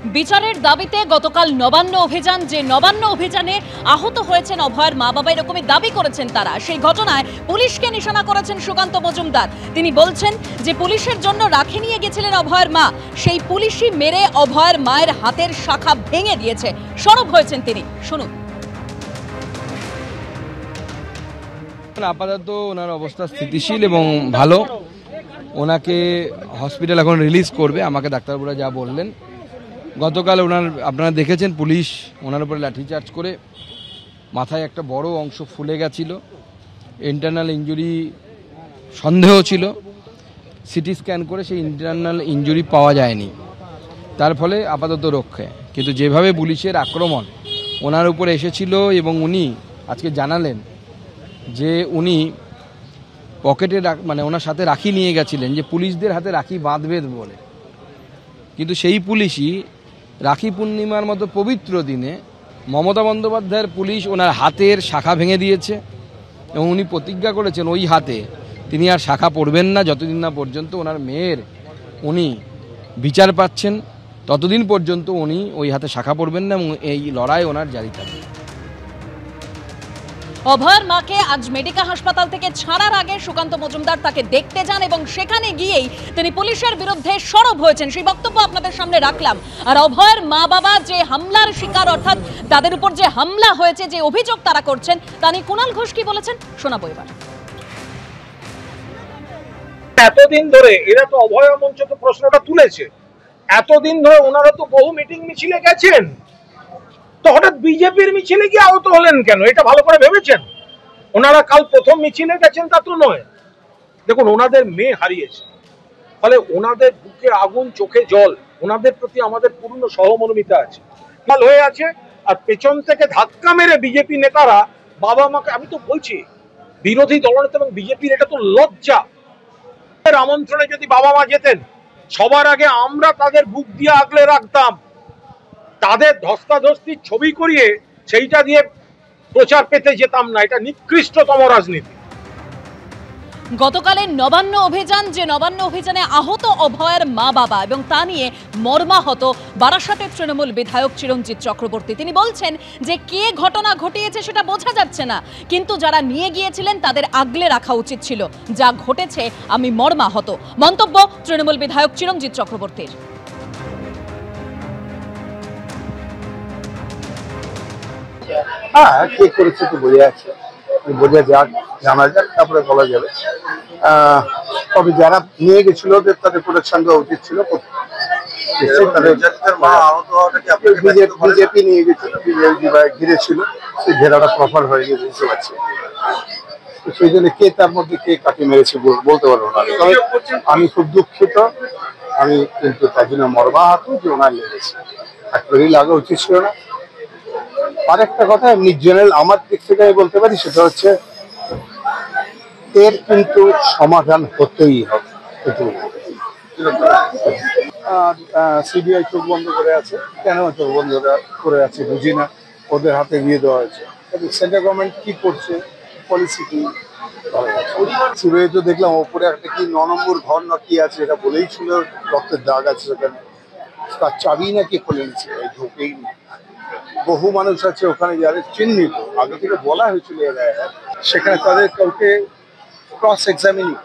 বিচারের দাবিতে গতকাল নবান্ন অভিযান, যে নবান্ন অভিযানে আহত হয়েছেন অভয়ের মা বাবা এরকমই দাবি করেছেন তারা। সেই ঘটনায় পুলিশকে নিশানা করেছেন সুকান্ত মজুমদার। তিনি বলছেন যে পুলিশের জন্য রাখি নিয়ে গেছিলেন অভয়ের মা, সেই পুলিশই মেরে অভয়ের মায়ের হাতের শাখা ভেঙে দিয়েছে। সরব হয়েছেন তিনি, শুনুন। আপাতত ওনার অবস্থা স্থিতিশীল এবং ভালো। ওনাকে হসপিটাল এখন রিলিজ করবে, আমাকে ডাক্তারবাবুরা যা বললেন। গতকাল আপনারা দেখেছেন পুলিশ ওনার উপরে লাঠিচার্জ করে মাথায় একটা বড় অংশ ফুলে গেছিল, ইন্টারনাল ইনজুরি সন্দেহ ছিল। সিটি স্ক্যান করে সেই ইন্টারনাল ইনজুরি পাওয়া যায়নি, তার ফলে আপাতত রক্ষে। কিন্তু যেভাবে পুলিশের আক্রমণ ওনার উপরে এসেছিল এবং উনি আজকে জানালেন যে উনি পকেটে মানে ওনার সাথে রাখি নিয়ে গেছিলেন, যে পুলিশদের হাতে রাখি বাঁধবে বলে। কিন্তু সেই পুলিশই রাখি পূর্ণিমার মতো পবিত্র দিনে মমতা বন্দ্যোপাধ্যায়ের পুলিশ ওনার হাতের শাখা ভেঙে দিয়েছে এবং উনি প্রতিজ্ঞা করেছেন ওই হাতে তিনি আর শাখা পরবেন না যতদিন না পর্যন্ত ওনার মেয়ের উনি বিচার পাচ্ছেন, ততদিন পর্যন্ত উনি ওই হাতে শাখা পরবেন না এবং এই লড়াই ওনার জারি থাকবে। অভয়ের মাকে আজ মেডিকা হাসপাতাল থেকে ছাড়ার আগে সুকান্ত মজুমদার তাকে দেখতে যান এবং সেখানে গিয়েই তিনি পুলিশের বিরুদ্ধে সরব হয়েছেন। সেই বক্তব্য আপনাদের সামনে রাখলাম। আর অভয়ের মা বাবা যে হামলার শিকার, অর্থাৎ তাদের উপর যে হামলা হয়েছে, যে অভিযোগ তারা করছেন, তা নিয়ে কুণাল ঘোষ কি বলেছেন শোনাবো এবার। এতদিন ধরে এরা তো অভয় মঞ্চ তো প্রশ্নটা তুলেছে, এতদিন ধরে ওনারা তো বহু মিটিং মিছিলে গেছেন, তো হঠাৎ বিজেপির মিছিলে গিয়ে আহত হলেন কেন? এটা ভালো করে ভেবেছেন? ওনারা কাল প্রথম মিছিলে গেছেন তা তো নয়। দেখুন, ওনাদের মেয়ে হারিয়েছে, ফলে ওনাদের বুকে আগুন, চোখে জল, ওনাদের প্রতি আমাদের পূর্ণ সহমর্মিতা আছে, কাল হয়ে আছে। আর পেছন থেকে ধাক্কা মেরে বিজেপি নেতারা বাবা মাকে, আমি তো বলছি বিরোধী দলনেতা এবং বিজেপির এটা তো লজ্জা। আমন্ত্রণে যদি বাবা মা যেতেন, সবার আগে আমরা তাদের বুক দিয়ে আগলে রাখতাম, তাদের ধস্তাধস্তির ছবি করিয়ে সেইটা দিয়ে প্রচার পেতে যেতাম না। এটা নিকৃষ্টতম রাজনীতি। গতকালের নবান্ন অভিযান, যে নবান্ন অভিযানে আহত অভয়ের মা বাবা এবং তা নিয়ে মর্মাহত বারাসাতের তৃণমূল বিধায়ক চিরঞ্জিত চক্রবর্তী। তিনি বলছেন যে কে ঘটনা ঘটিয়েছে সেটা বোঝা যাচ্ছে না, কিন্তু যারা নিয়ে গিয়েছিলেন তাদের আগলে রাখা উচিত ছিল। যা ঘটেছে আমি মর্মাহত। মন্তব্য তৃণমূল বিধায়ক চিরঞ্জিত চক্রবর্তীর। হ্যাঁ, কে করেছে তো বোঝা যাচ্ছে, বোঝা যাক, জানা যাক, তারপরে বলা যাবে। তবে যারা নিয়ে গেছিল তাদের প্রোটেকশন দেওয়া উচিত ছিল। বিজেপি নিয়ে গেছিল, বিজেপি ঘিরে ছিল, সেই ঘেরাটা প্রপার হয়ে গিয়ে বুঝতে পারছি। সেই জন্য কে তার মধ্যে কে কাকে মেরেছে বলতে পারবো না। তবে আমি খুব দুঃখিত, আমি কিন্তু তার জন্য মর্মাহত যে ওনার লেগেছে, একেবারেই লাগা উচিত ছিল না। আর একটা কথা এমনি জেনারেল আমার দিক থেকে আমি বলতে পারি, সেটা হচ্ছে এর কিন্তু সমাধান হতেই হবে। সিবিআই চোখ বন্ধ করে আছে, কেন চোখ বন্ধ করে আছে বুঝি না, ওদের হাতে দিয়ে দেওয়া হয়েছে। সেন্ট্রাল গভর্নমেন্ট কি করছে, পলিসি কি? সিবিআই তো দেখলাম ওপরে একটা কি 9 নম্বর ঘর না কি আছে, এটা বলেই ছিল রক্তের দাগ আছে সেখানে, তার চাবি নাকি খুলে নিচ্ছে, ঢোকেই না। বহু মানুষ আছে ওখানে যাদের চিহ্নিত, আগে থেকে বলা হয়েছিল সেখানে তাদের কাউকে ক্রস এক্সামিনিং